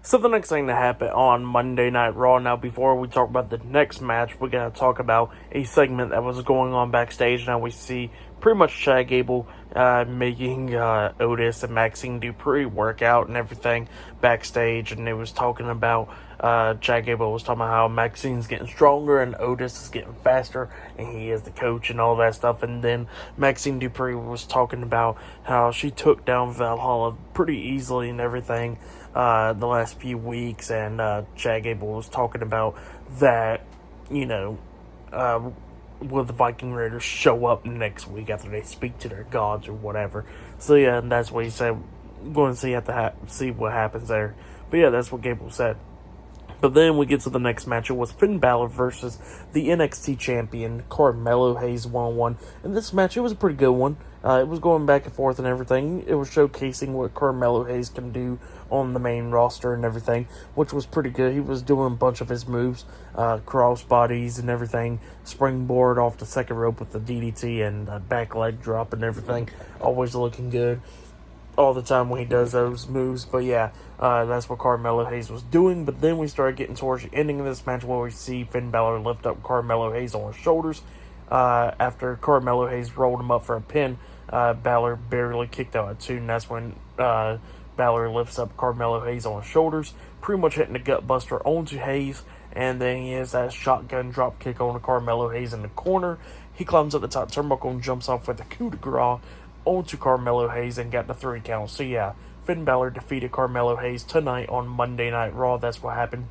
So the next thing that happened on Monday Night Raw. Now, before we talk about the next match, we're gonna talk about a segment that was going on backstage. Now we see pretty much Chad Gable making Otis and Maxine Dupree work out and everything backstage, and it was talking about Chad Gable was talking about how Maxine's getting stronger and Otis is getting faster, and he is the coach and all that stuff. And then Maxine Dupree was talking about how she took down Valhalla pretty easily and everything the last few weeks, and Chad Gable was talking about that, you know, will the Viking Raiders show up next week after they speak to their gods or whatever. So yeah, and that's what he said. We're going to see what happens there. But yeah, that's what Gable said. But then we get to the next match. It was Finn Balor versus the NXT champion, Carmelo Hayes, 1-on-1. And this match, it was a pretty good one. It was going back and forth and everything. It was showcasing what Carmelo Hayes can do on the main roster and everything, which was pretty good. He was doing a bunch of his moves, cross bodies and everything, springboard off the second rope with the DDT and back leg drop and everything. Always looking good all the time when he does those moves. But yeah, that's what Carmelo Hayes was doing. But then we started getting towards the ending of this match where we see Finn Balor lift up Carmelo Hayes on his shoulders. After Carmelo Hayes rolled him up for a pin, Balor barely kicked out at 2, and that's when Balor lifts up Carmelo Hayes on his shoulders, pretty much hitting the gut buster onto Hayes, and then he has that shotgun drop kick on Carmelo Hayes in the corner. He climbs up the top turnbuckle and jumps off with a coup de grace onto Carmelo Hayes and got the 3 count. So yeah, Finn Balor defeated Carmelo Hayes tonight on Monday Night Raw. That's what happened.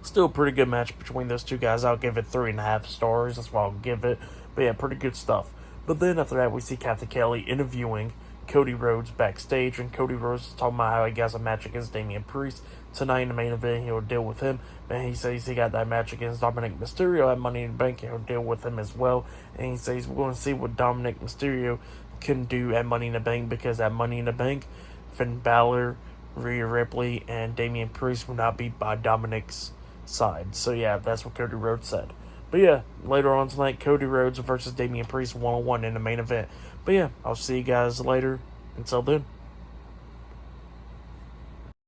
Still a pretty good match between those two guys. I'll give it 3.5 stars. That's what I'll give it. But yeah, pretty good stuff. But then after that, we see Kathy Kelly interviewing Cody Rhodes backstage, and Cody Rhodes is talking about how he got a match against Damian Priest tonight in the main event. He'll deal with him, and he says he got that match against Dominic Mysterio at Money in the Bank, and he'll deal with him as well. And he says we're going to see what Dominic Mysterio can do at Money in the Bank, because at Money in the Bank, Finn Balor, Rhea Ripley, and Damian Priest will not be by Dominic's side. So yeah, that's what Cody Rhodes said. But yeah, later on tonight, Cody Rhodes versus Damian Priest 1-on-1 in the main event. But yeah, I'll see you guys later. Until then.